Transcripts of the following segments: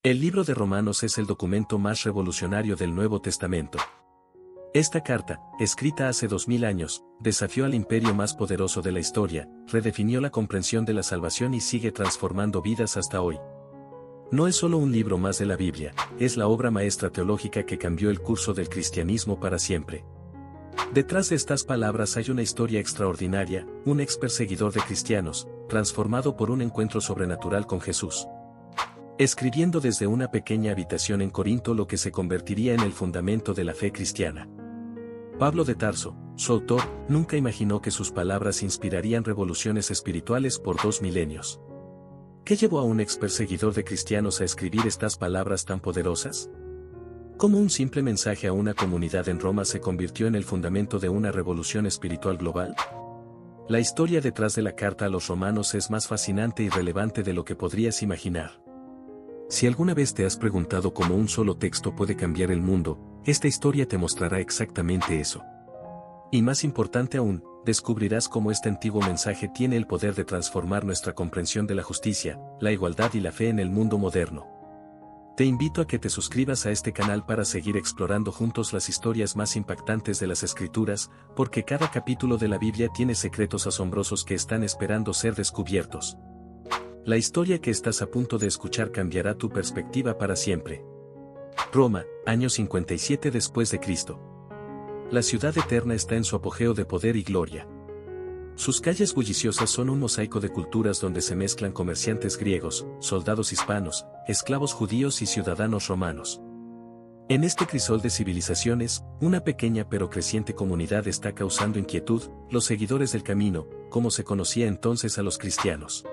El libro de Romanos es el documento más revolucionario del Nuevo Testamento. Esta carta, escrita hace 2000 años, desafió al imperio más poderoso de la historia, redefinió la comprensión de la salvación y sigue transformando vidas hasta hoy. No es solo un libro más de la Biblia, es la obra maestra teológica que cambió el curso del cristianismo para siempre. Detrás de estas palabras hay una historia extraordinaria, un ex perseguidor de cristianos, transformado por un encuentro sobrenatural con Jesús. Escribiendo desde una pequeña habitación en Corinto lo que se convertiría en el fundamento de la fe cristiana. Pablo de Tarso, su autor, nunca imaginó que sus palabras inspirarían revoluciones espirituales por 2 milenios. ¿Qué llevó a un ex perseguidor de cristianos a escribir estas palabras tan poderosas? ¿Cómo un simple mensaje a una comunidad en Roma se convirtió en el fundamento de una revolución espiritual global? La historia detrás de la carta a los romanos es más fascinante y relevante de lo que podrías imaginar. Si alguna vez te has preguntado cómo un solo texto puede cambiar el mundo, esta historia te mostrará exactamente eso. Y más importante aún, descubrirás cómo este antiguo mensaje tiene el poder de transformar nuestra comprensión de la justicia, la igualdad y la fe en el mundo moderno. Te invito a que te suscribas a este canal para seguir explorando juntos las historias más impactantes de las Escrituras, porque cada capítulo de la Biblia tiene secretos asombrosos que están esperando ser descubiertos. La historia que estás a punto de escuchar cambiará tu perspectiva para siempre. Roma, año 57 después de Cristo. La ciudad eterna está en su apogeo de poder y gloria. Sus calles bulliciosas son un mosaico de culturas donde se mezclan comerciantes griegos, soldados hispanos, esclavos judíos y ciudadanos romanos. En este crisol de civilizaciones, una pequeña pero creciente comunidad está causando inquietud, los seguidores del camino, como se conocía entonces a los cristianos.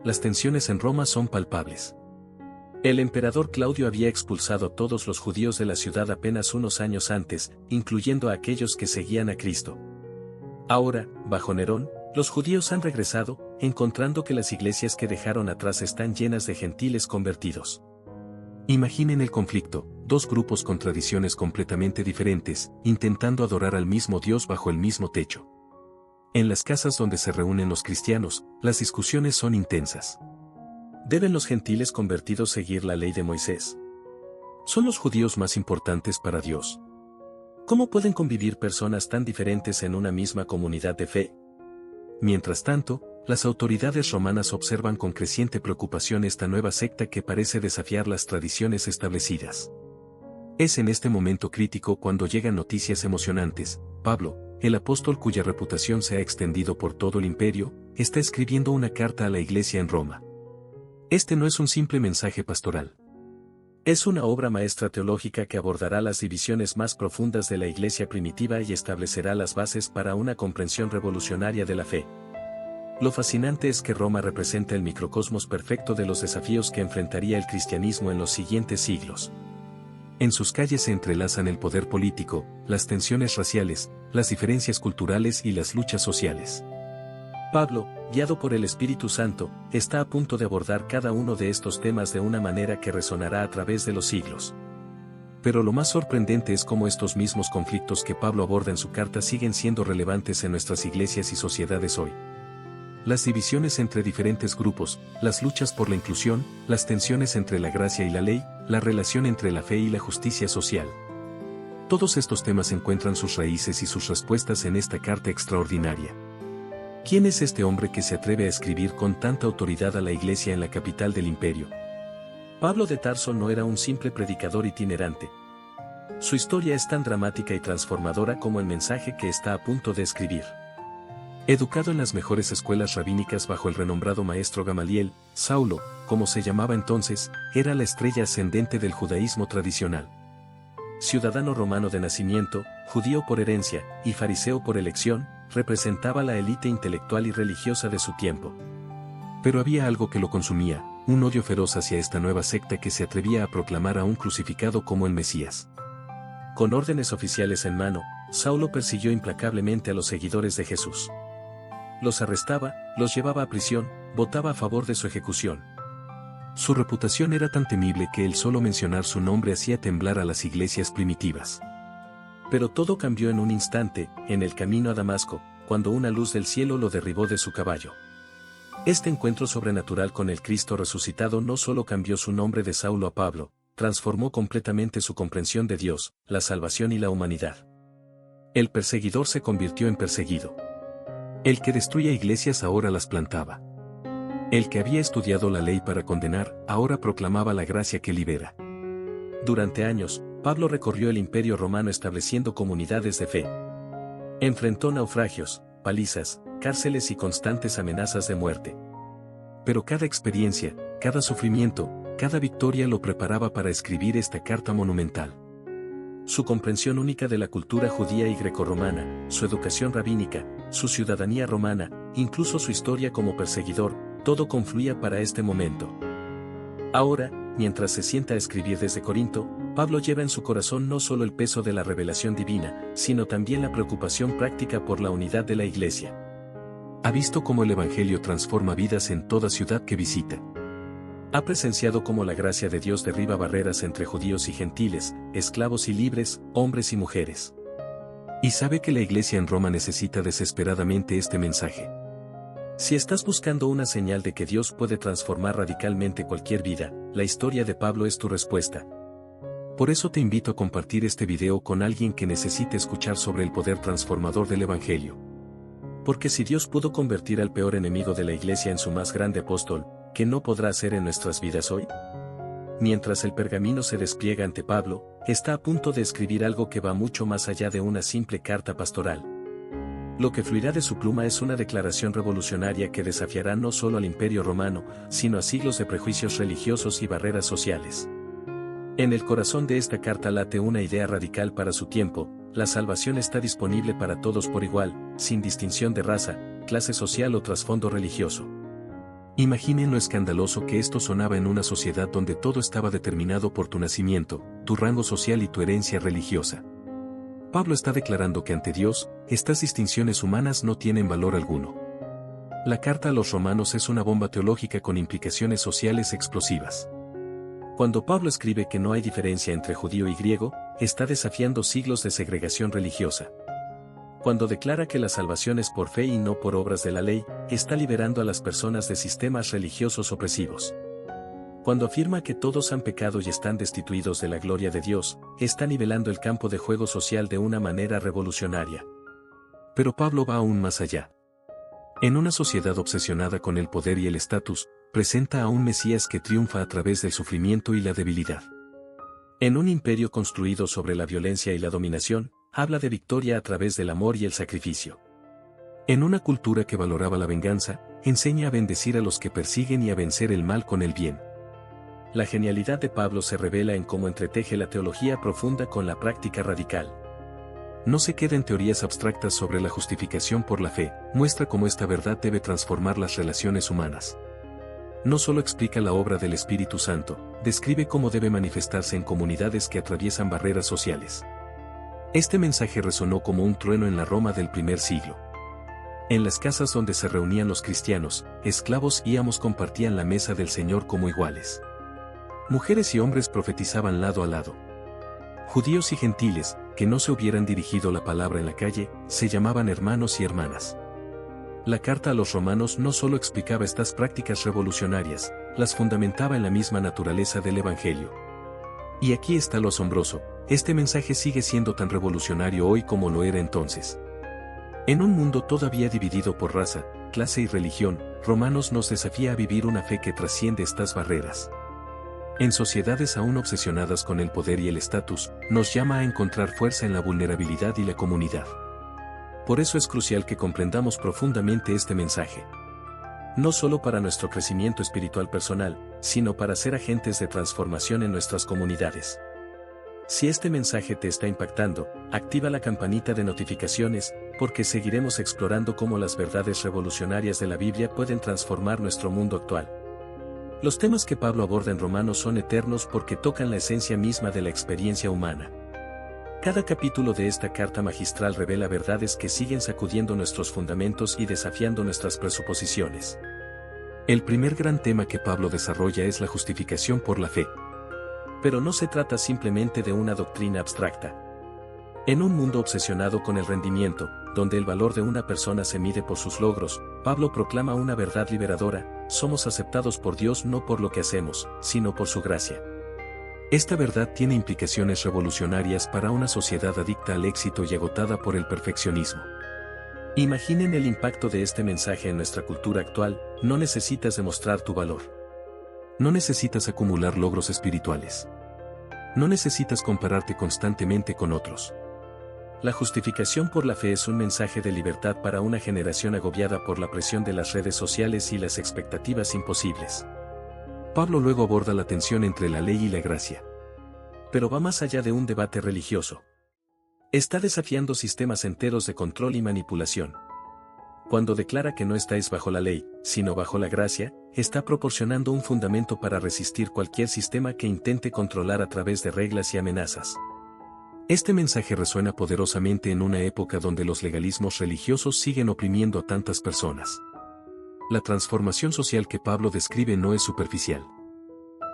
Las tensiones en Roma son palpables. El emperador Claudio había expulsado a todos los judíos de la ciudad apenas unos años antes, incluyendo a aquellos que seguían a Cristo. Ahora, bajo Nerón, los judíos han regresado, encontrando que las iglesias que dejaron atrás están llenas de gentiles convertidos. Imaginen el conflicto, 2 grupos con tradiciones completamente diferentes, intentando adorar al mismo Dios bajo el mismo techo. En las casas donde se reúnen los cristianos, las discusiones son intensas. ¿Deben los gentiles convertidos seguir la ley de Moisés? ¿Son los judíos más importantes para Dios? ¿Cómo pueden convivir personas tan diferentes en una misma comunidad de fe? Mientras tanto, las autoridades romanas observan con creciente preocupación esta nueva secta que parece desafiar las tradiciones establecidas. Es en este momento crítico cuando llegan noticias emocionantes. Pablo, el apóstol cuya reputación se ha extendido por todo el imperio, está escribiendo una carta a la iglesia en Roma. Este no es un simple mensaje pastoral. Es una obra maestra teológica que abordará las divisiones más profundas de la iglesia primitiva y establecerá las bases para una comprensión revolucionaria de la fe. Lo fascinante es que Roma representa el microcosmos perfecto de los desafíos que enfrentaría el cristianismo en los siguientes siglos. En sus calles se entrelazan el poder político, las tensiones raciales, las diferencias culturales y las luchas sociales. Pablo, guiado por el Espíritu Santo, está a punto de abordar cada uno de estos temas de una manera que resonará a través de los siglos. Pero lo más sorprendente es cómo estos mismos conflictos que Pablo aborda en su carta siguen siendo relevantes en nuestras iglesias y sociedades hoy. Las divisiones entre diferentes grupos, las luchas por la inclusión, las tensiones entre la gracia y la ley, la relación entre la fe y la justicia social. Todos estos temas encuentran sus raíces y sus respuestas en esta carta extraordinaria. ¿Quién es este hombre que se atreve a escribir con tanta autoridad a la iglesia en la capital del imperio? Pablo de Tarso no era un simple predicador itinerante. Su historia es tan dramática y transformadora como el mensaje que está a punto de escribir. Educado en las mejores escuelas rabínicas bajo el renombrado maestro Gamaliel, Saulo, como se llamaba entonces, era la estrella ascendente del judaísmo tradicional. Ciudadano romano de nacimiento, judío por herencia, y fariseo por elección, representaba la élite intelectual y religiosa de su tiempo. Pero había algo que lo consumía, un odio feroz hacia esta nueva secta que se atrevía a proclamar a un crucificado como el Mesías. Con órdenes oficiales en mano, Saulo persiguió implacablemente a los seguidores de Jesús. Los arrestaba, los llevaba a prisión, votaba a favor de su ejecución. Su reputación era tan temible que el solo mencionar su nombre hacía temblar a las iglesias primitivas. Pero todo cambió en un instante, en el camino a Damasco, cuando una luz del cielo lo derribó de su caballo. Este encuentro sobrenatural con el Cristo resucitado no solo cambió su nombre de Saulo a Pablo, transformó completamente su comprensión de Dios, la salvación y la humanidad. El perseguidor se convirtió en perseguido. El que destruía iglesias ahora las plantaba. El que había estudiado la ley para condenar, ahora proclamaba la gracia que libera. Durante años, Pablo recorrió el Imperio Romano estableciendo comunidades de fe. Enfrentó naufragios, palizas, cárceles y constantes amenazas de muerte. Pero cada experiencia, cada sufrimiento, cada victoria lo preparaba para escribir esta carta monumental. Su comprensión única de la cultura judía y grecorromana, su educación rabínica, su ciudadanía romana, incluso su historia como perseguidor, todo confluía para este momento. Ahora, mientras se sienta a escribir desde Corinto, Pablo lleva en su corazón no solo el peso de la revelación divina, sino también la preocupación práctica por la unidad de la Iglesia. Ha visto cómo el Evangelio transforma vidas en toda ciudad que visita. Ha presenciado cómo la gracia de Dios derriba barreras entre judíos y gentiles, esclavos y libres, hombres y mujeres. Y sabe que la Iglesia en Roma necesita desesperadamente este mensaje. Si estás buscando una señal de que Dios puede transformar radicalmente cualquier vida, la historia de Pablo es tu respuesta. Por eso te invito a compartir este video con alguien que necesite escuchar sobre el poder transformador del Evangelio. Porque si Dios pudo convertir al peor enemigo de la Iglesia en su más grande apóstol, ¿qué no podrá hacer en nuestras vidas hoy? Mientras el pergamino se despliega ante Pablo, está a punto de escribir algo que va mucho más allá de una simple carta pastoral. Lo que fluirá de su pluma es una declaración revolucionaria que desafiará no solo al Imperio Romano, sino a siglos de prejuicios religiosos y barreras sociales. En el corazón de esta carta late una idea radical para su tiempo: la salvación está disponible para todos por igual, sin distinción de raza, clase social o trasfondo religioso. Imaginen lo escandaloso que esto sonaba en una sociedad donde todo estaba determinado por tu nacimiento, tu rango social y tu herencia religiosa. Pablo está declarando que ante Dios, estas distinciones humanas no tienen valor alguno. La carta a los romanos es una bomba teológica con implicaciones sociales explosivas. Cuando Pablo escribe que no hay diferencia entre judío y griego, está desafiando siglos de segregación religiosa. Cuando declara que la salvación es por fe y no por obras de la ley, está liberando a las personas de sistemas religiosos opresivos. Cuando afirma que todos han pecado y están destituidos de la gloria de Dios, está nivelando el campo de juego social de una manera revolucionaria. Pero Pablo va aún más allá. En una sociedad obsesionada con el poder y el estatus, presenta a un Mesías que triunfa a través del sufrimiento y la debilidad. En un imperio construido sobre la violencia y la dominación, habla de victoria a través del amor y el sacrificio. En una cultura que valoraba la venganza, enseña a bendecir a los que persiguen y a vencer el mal con el bien. La genialidad de Pablo se revela en cómo entreteje la teología profunda con la práctica radical. No se queda en teorías abstractas sobre la justificación por la fe, muestra cómo esta verdad debe transformar las relaciones humanas. No solo explica la obra del Espíritu Santo, describe cómo debe manifestarse en comunidades que atraviesan barreras sociales. Este mensaje resonó como un trueno en la Roma del primer siglo. En las casas donde se reunían los cristianos, esclavos y amos compartían la mesa del Señor como iguales. Mujeres y hombres profetizaban lado a lado. Judíos y gentiles, que no se hubieran dirigido la palabra en la calle, se llamaban hermanos y hermanas. La carta a los romanos no solo explicaba estas prácticas revolucionarias, las fundamentaba en la misma naturaleza del Evangelio. Y aquí está lo asombroso: este mensaje sigue siendo tan revolucionario hoy como lo era entonces. En un mundo todavía dividido por raza, clase y religión, Romanos nos desafía a vivir una fe que trasciende estas barreras. En sociedades aún obsesionadas con el poder y el estatus, nos llama a encontrar fuerza en la vulnerabilidad y la comunidad. Por eso es crucial que comprendamos profundamente este mensaje. No solo para nuestro crecimiento espiritual personal, sino para ser agentes de transformación en nuestras comunidades. Si este mensaje te está impactando, activa la campanita de notificaciones, porque seguiremos explorando cómo las verdades revolucionarias de la Biblia pueden transformar nuestro mundo actual. Los temas que Pablo aborda en Romanos son eternos porque tocan la esencia misma de la experiencia humana. Cada capítulo de esta carta magistral revela verdades que siguen sacudiendo nuestros fundamentos y desafiando nuestras presuposiciones. El primer gran tema que Pablo desarrolla es la justificación por la fe. Pero no se trata simplemente de una doctrina abstracta. En un mundo obsesionado con el rendimiento, donde el valor de una persona se mide por sus logros, Pablo proclama una verdad liberadora: somos aceptados por Dios no por lo que hacemos, sino por su gracia. Esta verdad tiene implicaciones revolucionarias para una sociedad adicta al éxito y agotada por el perfeccionismo. Imaginen el impacto de este mensaje en nuestra cultura actual: no necesitas demostrar tu valor. No necesitas acumular logros espirituales. No necesitas compararte constantemente con otros. La justificación por la fe es un mensaje de libertad para una generación agobiada por la presión de las redes sociales y las expectativas imposibles. Pablo luego aborda la tensión entre la ley y la gracia. Pero va más allá de un debate religioso. Está desafiando sistemas enteros de control y manipulación. Cuando declara que no estáis bajo la ley, sino bajo la gracia, está proporcionando un fundamento para resistir cualquier sistema que intente controlar a través de reglas y amenazas. Este mensaje resuena poderosamente en una época donde los legalismos religiosos siguen oprimiendo a tantas personas. La transformación social que Pablo describe no es superficial.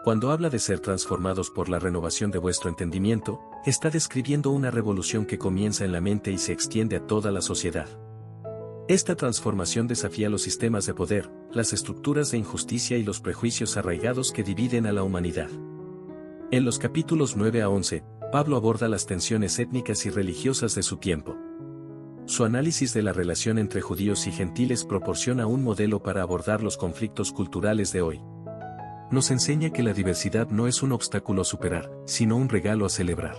Cuando habla de ser transformados por la renovación de vuestro entendimiento, está describiendo una revolución que comienza en la mente y se extiende a toda la sociedad. Esta transformación desafía los sistemas de poder, las estructuras de injusticia y los prejuicios arraigados que dividen a la humanidad. En los capítulos 9 a 11, Pablo aborda las tensiones étnicas y religiosas de su tiempo. Su análisis de la relación entre judíos y gentiles proporciona un modelo para abordar los conflictos culturales de hoy. Nos enseña que la diversidad no es un obstáculo a superar, sino un regalo a celebrar.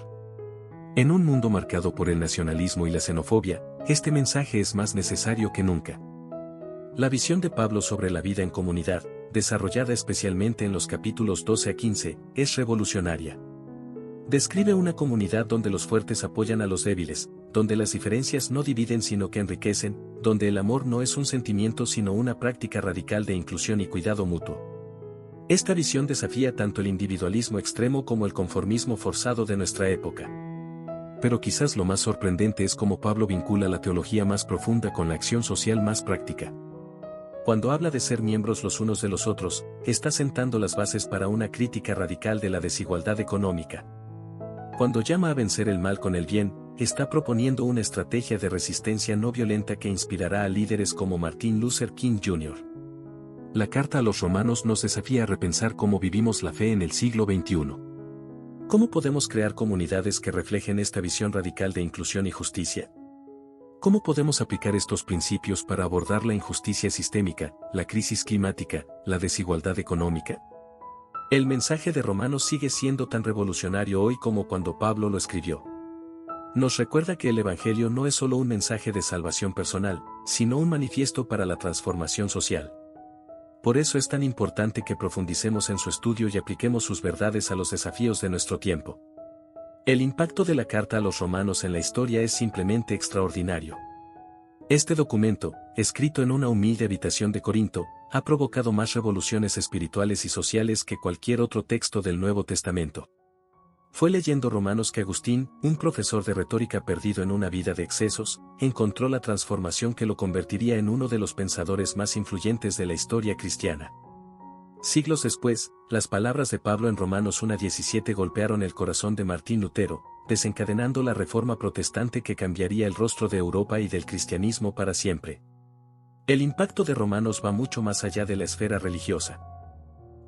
En un mundo marcado por el nacionalismo y la xenofobia, este mensaje es más necesario que nunca. La visión de Pablo sobre la vida en comunidad, desarrollada especialmente en los capítulos 12 a 15, es revolucionaria. Describe una comunidad donde los fuertes apoyan a los débiles, donde las diferencias no dividen sino que enriquecen, donde el amor no es un sentimiento sino una práctica radical de inclusión y cuidado mutuo. Esta visión desafía tanto el individualismo extremo como el conformismo forzado de nuestra época. Pero quizás lo más sorprendente es cómo Pablo vincula la teología más profunda con la acción social más práctica. Cuando habla de ser miembros los unos de los otros, está sentando las bases para una crítica radical de la desigualdad económica. Cuando llama a vencer el mal con el bien, está proponiendo una estrategia de resistencia no violenta que inspirará a líderes como Martin Luther King Jr. La carta a los romanos nos desafía a repensar cómo vivimos la fe en el siglo XXI. ¿Cómo podemos crear comunidades que reflejen esta visión radical de inclusión y justicia? ¿Cómo podemos aplicar estos principios para abordar la injusticia sistémica, la crisis climática, la desigualdad económica? El mensaje de Romanos sigue siendo tan revolucionario hoy como cuando Pablo lo escribió. Nos recuerda que el Evangelio no es solo un mensaje de salvación personal, sino un manifiesto para la transformación social. Por eso es tan importante que profundicemos en su estudio y apliquemos sus verdades a los desafíos de nuestro tiempo. El impacto de la carta a los romanos en la historia es simplemente extraordinario. Este documento, escrito en una humilde habitación de Corinto, ha provocado más revoluciones espirituales y sociales que cualquier otro texto del Nuevo Testamento. Fue leyendo Romanos que Agustín, un profesor de retórica perdido en una vida de excesos, encontró la transformación que lo convertiría en uno de los pensadores más influyentes de la historia cristiana. Siglos después, las palabras de Pablo en Romanos 1:17 golpearon el corazón de Martín Lutero, desencadenando la reforma protestante que cambiaría el rostro de Europa y del cristianismo para siempre. El impacto de Romanos va mucho más allá de la esfera religiosa.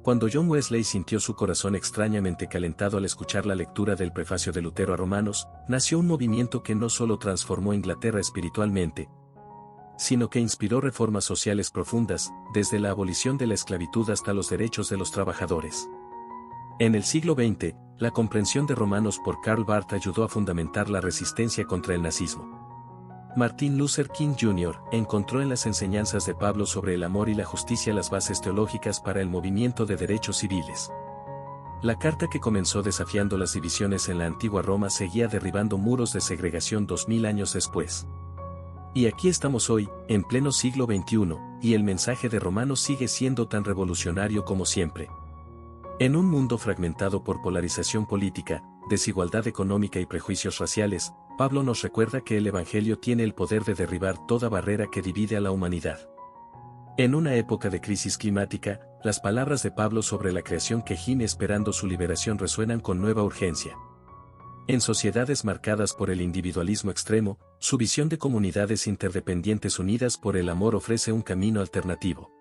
Cuando John Wesley sintió su corazón extrañamente calentado al escuchar la lectura del prefacio de Lutero a Romanos, nació un movimiento que no solo transformó Inglaterra espiritualmente, sino que inspiró reformas sociales profundas, desde la abolición de la esclavitud hasta los derechos de los trabajadores. En el siglo XX, la comprensión de Romanos por Karl Barth ayudó a fundamentar la resistencia contra el nazismo. Martin Luther King Jr. encontró en las enseñanzas de Pablo sobre el amor y la justicia las bases teológicas para el movimiento de derechos civiles. La carta que comenzó desafiando las divisiones en la antigua Roma seguía derribando muros de segregación 2000 años después. Y aquí estamos hoy, en pleno siglo XXI, y el mensaje de Romanos sigue siendo tan revolucionario como siempre. En un mundo fragmentado por polarización política, desigualdad económica y prejuicios raciales, Pablo nos recuerda que el Evangelio tiene el poder de derribar toda barrera que divide a la humanidad. En una época de crisis climática, las palabras de Pablo sobre la creación que gime esperando su liberación resuenan con nueva urgencia. En sociedades marcadas por el individualismo extremo, su visión de comunidades interdependientes unidas por el amor ofrece un camino alternativo.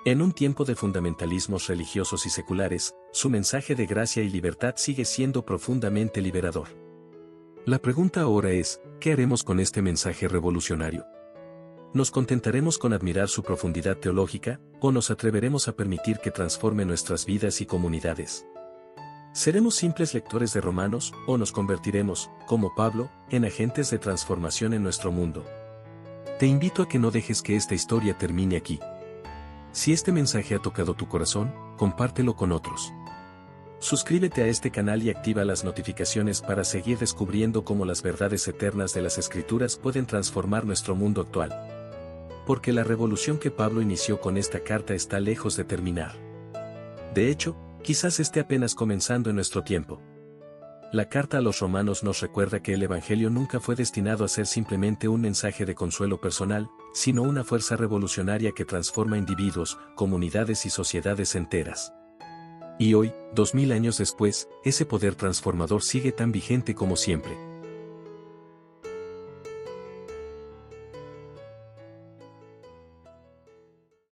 En un tiempo de fundamentalismos religiosos y seculares, su mensaje de gracia y libertad sigue siendo profundamente liberador. La pregunta ahora es, ¿qué haremos con este mensaje revolucionario? ¿Nos contentaremos con admirar su profundidad teológica, o nos atreveremos a permitir que transforme nuestras vidas y comunidades? ¿Seremos simples lectores de Romanos, o nos convertiremos, como Pablo, en agentes de transformación en nuestro mundo? Te invito a que no dejes que esta historia termine aquí. Si este mensaje ha tocado tu corazón, compártelo con otros. Suscríbete a este canal y activa las notificaciones para seguir descubriendo cómo las verdades eternas de las Escrituras pueden transformar nuestro mundo actual. Porque la revolución que Pablo inició con esta carta está lejos de terminar. De hecho, quizás esté apenas comenzando en nuestro tiempo. La carta a los romanos nos recuerda que el Evangelio nunca fue destinado a ser simplemente un mensaje de consuelo personal, sino una fuerza revolucionaria que transforma individuos, comunidades y sociedades enteras. Y hoy, 2000 años después, ese poder transformador sigue tan vigente como siempre.